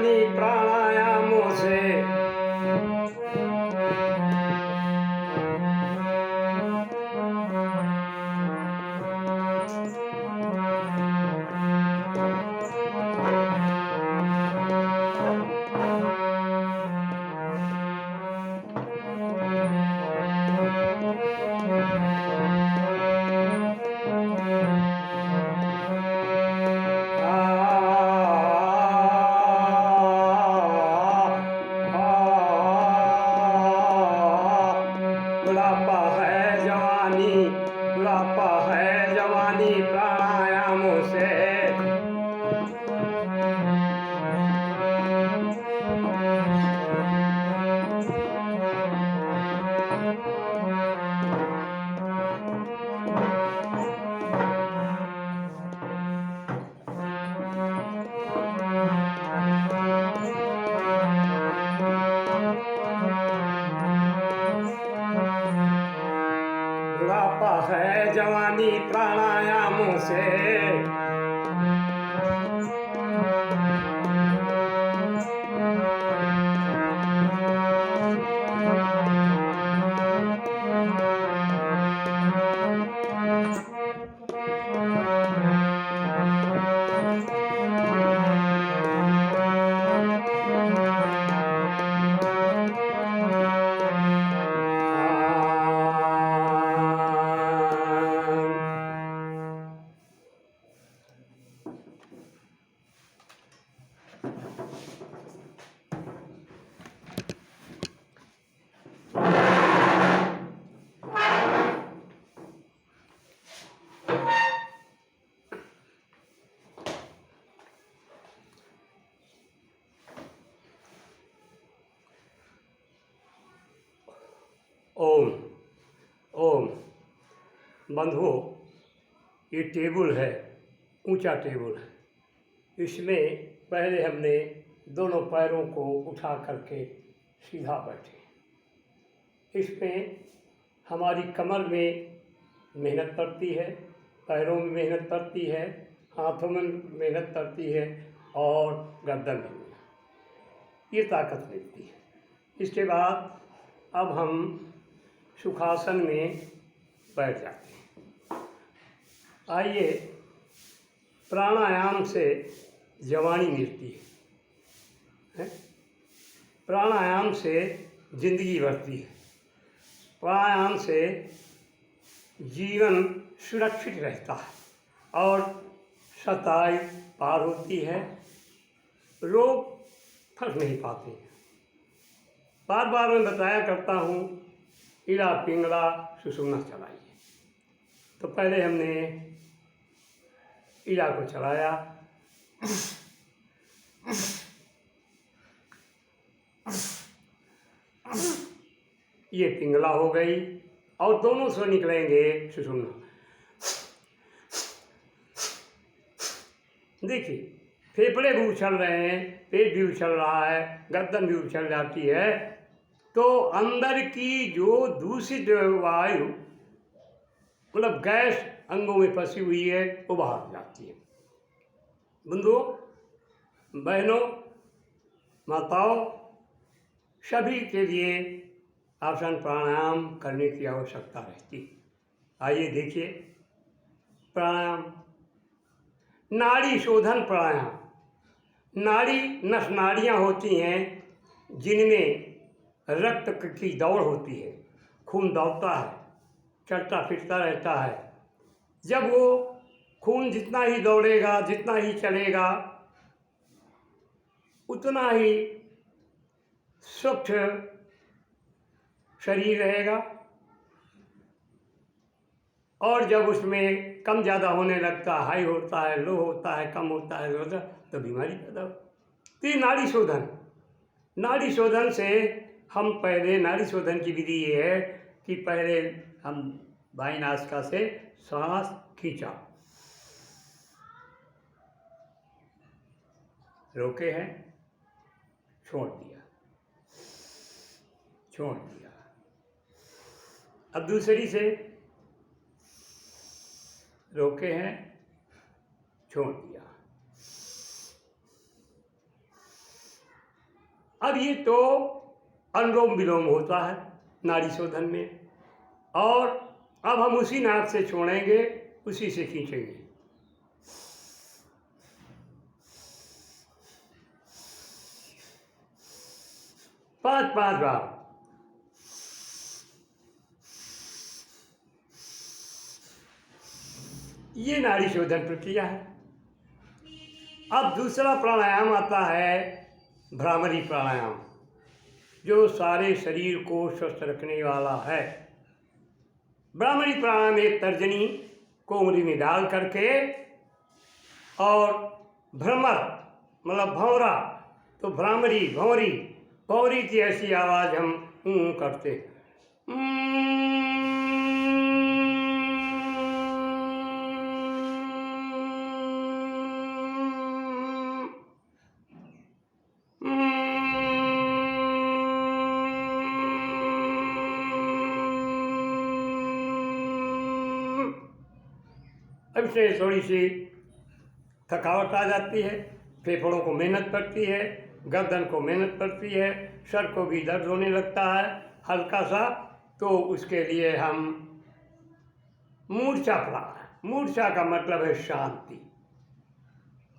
जवानी प्राणायामों से बुढ़ापा है जवानी, बुढ़ापा है जवानी प्राणायामों से बुढ़ापा है जवानी प्राणायामों से ओम ओम। बंधुओं, ये टेबल है, ऊंचा टेबल है। इसमें पहले हमने दोनों पैरों को उठा करके सीधा बैठे। इसमें हमारी कमर में मेहनत पड़ती है, पैरों में मेहनत पड़ती है, हाथों में मेहनत पड़ती है और गर्दन में ये ताकत मिलती है। इसके बाद अब हम सुखासन में बैठ जाते हैं। आइए, प्राणायाम से जवानी मिलती है, प्राणायाम से जिंदगी बढ़ती है, प्राणायाम से जीवन सुरक्षित रहता है और सताई पार होती है, रोग फंस नहीं पाते। बार बार मैं बताया करता हूँ, इड़ा पिंगला सुषुम्ना चलाइए। तो पहले हमने इड़ा को चलाया, ये पिंगला हो गई और दोनों से निकलेंगे सुषुम्ना। देखिए, फेफड़े भी उछल रहे हैं, पेट भी उछल रहा है, गर्दन भी उछल जाती है, तो अंदर की जो दूषित वायु मतलब गैस अंगों में फंसी हुई है वो बाहर जाती है। बंधुओं, बहनों, माताओं, सभी के लिए आसन प्राणायाम करने की आवश्यकता रहती है। आइए देखिए, प्राणायाम, नाड़ी शोधन प्राणायाम। नस नाड़ियाँ होती हैं जिनमें रक्त की दौड़ होती है, खून दौड़ता है, चलता फिरता रहता है। जब वो खून जितना ही दौड़ेगा, जितना ही चलेगा, उतना ही स्वच्छ शरीर रहेगा। और जब उसमें कम ज़्यादा होने लगता, हाई होता है, लो होता है, कम होता है, तो बीमारी पैदा होती। तो ये नाड़ी शोधन से हम पहले, नाड़ी शोधन की विधि ये है कि पहले हम बाईं नासिका से सांस खींचा, रोके हैं, छोड़ दिया, छोड़ दिया। अब दूसरी से रोके हैं, छोड़ दिया, अब ये तो अनुलोम विलोम होता है नाड़ी शोधन में, और अब हम उसी नाक से छोड़ेंगे, उसी से खींचेंगे। पांच बार। ये नाड़ी शोधन प्रक्रिया है। अब दूसरा प्राणायाम आता है भ्रामरी प्राणायाम, जो सारे शरीर को स्वस्थ रखने वाला है। भ्रामरी प्राणायाम एक तर्जनी को उंगली में डाल करके, और भ्रमर मतलब भंवरा, तो भ्रामरी भंवरी, भंवरी की ऐसी आवाज़ हम करते। अब से थोड़ी सी थकावट आ जाती है, फेफड़ों को मेहनत पड़ती है, गर्दन को मेहनत पड़ती है, सर को भी दर्द होने लगता है हल्का सा, तो उसके लिए हम मूर्छा प्राणायाम, मूर्छा का मतलब है शांति।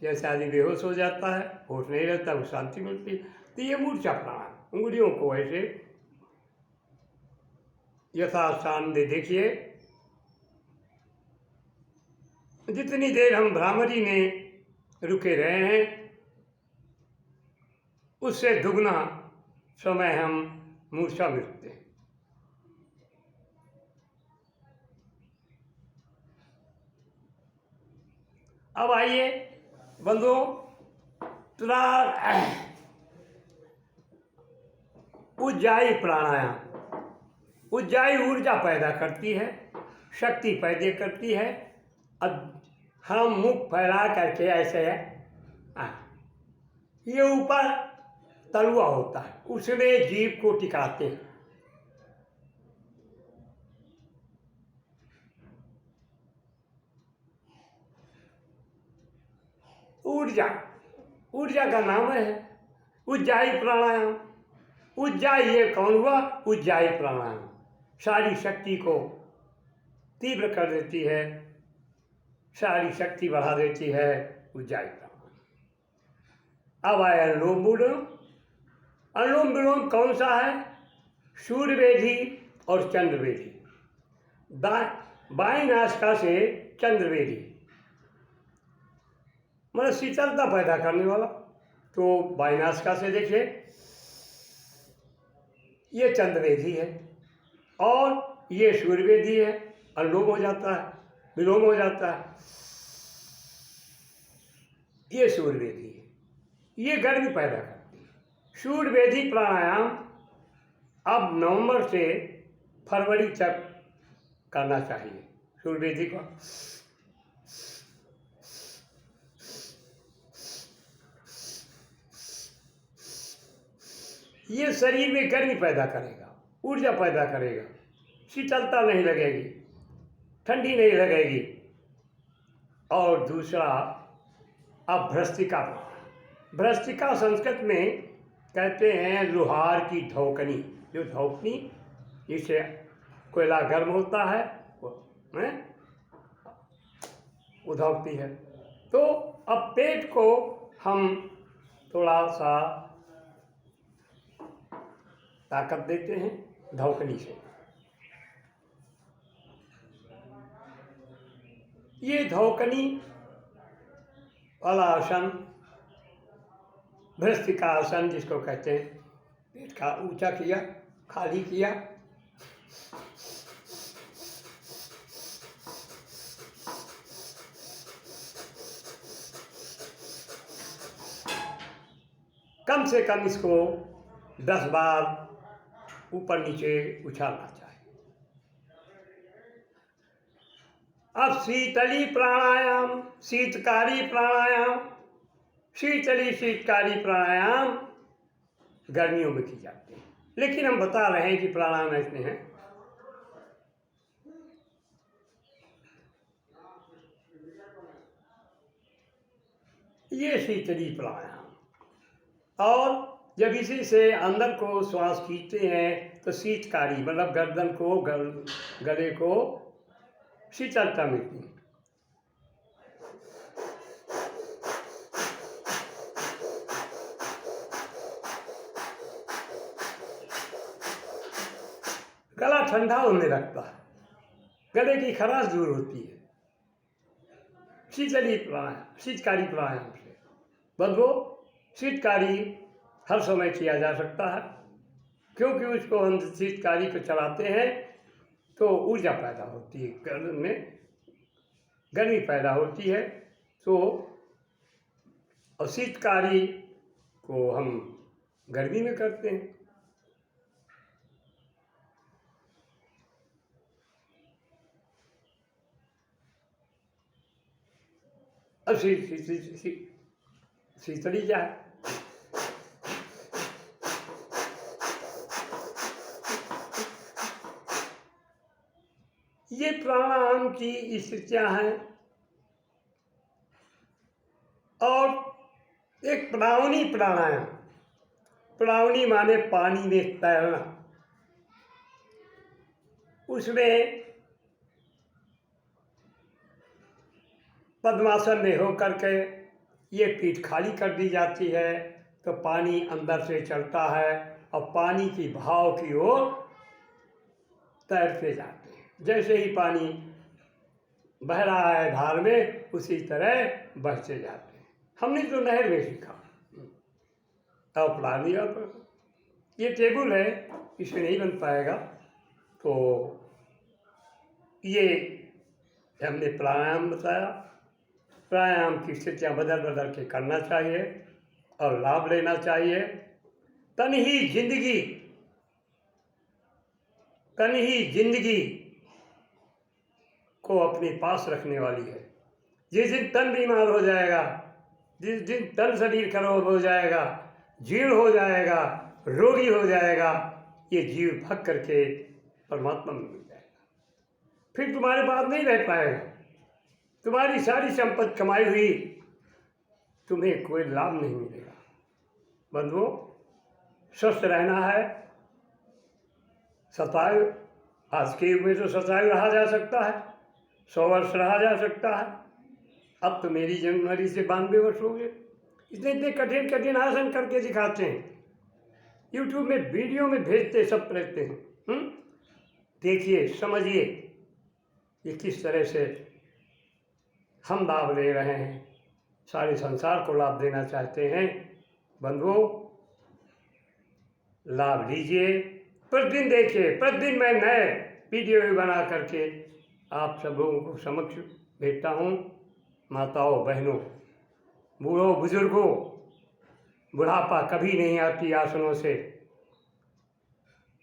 जैसे आदमी बेहोश हो जाता है, होश नहीं रहता, वो शांति मिलती है, तो ये मूर्छा प्राणायाम। उंगलियों को ऐसे यथास्थान दे देखिए। जितनी देर हम भ्रामरी में रुके रहे हैं, उससे दुगना समय हम मूर्छा में रुकते हैं। अब आइए बंधुओं, उज्जाई प्राणायाम। उज्जाई ऊर्जा पैदा करती है, शक्ति पैदा करती है। अब हम मुख फैला करके ऐसे ये ऊपर तलुआ होता है, उसमें जीभ को टिकाते हैं। ऊर्जा, ऊर्जा का नाम है उज्जाई प्राणायाम। उज्जाई ये कौन हुआ? उज्जाई प्राणायाम सारी शक्ति को तीव्र कर देती है, सारी शक्ति बढ़ा देती है उज्जाई प्राणायाम। अब आया अनुलोम विलोम। अनुलोम विलोम कौन सा है? सूर्यवेदी और चंद्रवेदी। बाएं नासिका से चंद्रवेदी, मतलब शीतलता पैदा करने वाला। तो बाएं नासिका से देखिए, ये चंद्रवेदी है और ये सूर्यवेदी है। अनुलोम हो जाता है, विलोम हो जाता है, ये सूर्यवेदी है। ये गर्मी पैदा करती है। सूर्यवेदी प्राणायाम अब नवंबर से फरवरी तक करना चाहिए। सूर्यवेदी को ये शरीर में गर्मी पैदा करेगा, ऊर्जा पैदा करेगा, शीतलता नहीं लगेगी, ठंडी नहीं लगेगी। और दूसरा, अब भ्रस्त्रिका। भ्रस्त्रिका संस्कृत में कहते हैं लोहार की धौकनी। जो धौकनी जिससे कोयला गर्म होता है वो धौकती है। तो अब पेट को हम थोड़ा सा ताकत देते हैं धौकनी से। ये धौकनी वाला आसन भ्रस्त्रिका आसन जिसको कहते हैं, पेट का ऊंचा किया, खाली किया, कम से कम इसको 10 बार ऊपर नीचे उछालना चाहिए। अब शीतली प्राणायाम, शीतकारी प्राणायाम। शीतली शीतकारी प्राणायाम गर्मियों में की जाती है, लेकिन हम बता रहे हैं कि प्राणायाम ऐसे हैं। ये शीतली प्राणायाम। और जब इसी से अंदर को श्वास खींचते हैं तो शीतकारी मतलब गर्दन को गले को शीतलता मिलती है। गला ठंडा होने लगता है, गले की खराश दूर होती है शीतकारी प्राणायाम से। बंधुओं, शीतकारी हर समय किया जा सकता है, क्योंकि उसको हम शीतकारी को चलाते हैं तो ऊर्जा पैदा होती है, गर्दन में गर्मी पैदा होती है। तो और शीतकारी को हम गर्मी में करते हैं। अब शीतली क्या है? ये प्राणायाम की स्थितियां हैं। और एक प्रावणी प्राणायाम, प्रावणी माने पानी में तैरना, उसमें पद्मासन में होकर के ये पीठ खाली कर दी जाती है तो पानी अंदर से चलता है और पानी की भाव की ओर तैरते जाते हैं। जैसे ही पानी बह रहा है धार में, उसी तरह बहते जाते हैं। हमने तो नहर में सीखा। और प्राणी ये टेबल है, इसमें नहीं बन पाएगा, तो ये हमने प्राणायाम बताया। प्राणायाम की स्थितियाँ बदल बदल के करना चाहिए और लाभ लेना चाहिए। तन ही जिंदगी को अपने पास रखने वाली है। जिस दिन तन बीमार हो जाएगा, जिस दिन तन शरीर खराब हो जाएगा, जीर्ण हो जाएगा, रोगी हो जाएगा, ये जीव भग करके परमात्मा में मिल जाएगा। फिर तुम्हारे पास नहीं रह पाएगा। तुम्हारी सारी संपत्ति कमाई हुई तुम्हें कोई लाभ नहीं मिलेगा। बंधुओं, स्वस्थ रहना है। सतायु, आज के युग में तो सतायु रहा जा सकता है, 100 वर्ष रहा जा सकता है। अब तो मेरी जनवरी से 92 वर्ष हो गए। इतने कठिन कठिन आसन करके दिखाते हैं, यूट्यूब में वीडियो में भेजते सब रहते हैं। देखिए, समझिए ये किस तरह से हम लाभ ले रहे हैं, सारे संसार को लाभ देना चाहते हैं। बंधुओं, लाभ लीजिए, प्रतिदिन देखिए। प्रतिदिन मैं नए वीडियो भी बना करके आप सब लोगों को समक्ष भेजता हूँ। माताओं, बहनों, बूढ़ों, बुजुर्गों, बुढ़ापा कभी नहीं आती आसनों से,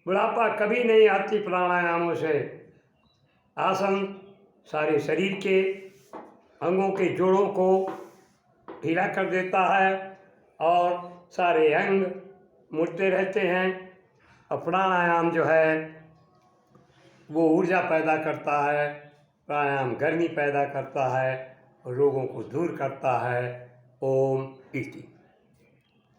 बुढ़ापा कभी नहीं आती प्राणायामों से। आसन सारे शरीर के अंगों के जोड़ों को ढीला कर देता है और सारे अंग मुड़ते रहते हैं। और प्राणायाम जो है वो ऊर्जा पैदा करता है, प्राणायाम गर्मी पैदा करता है और रोगों को दूर करता है। ओम इति।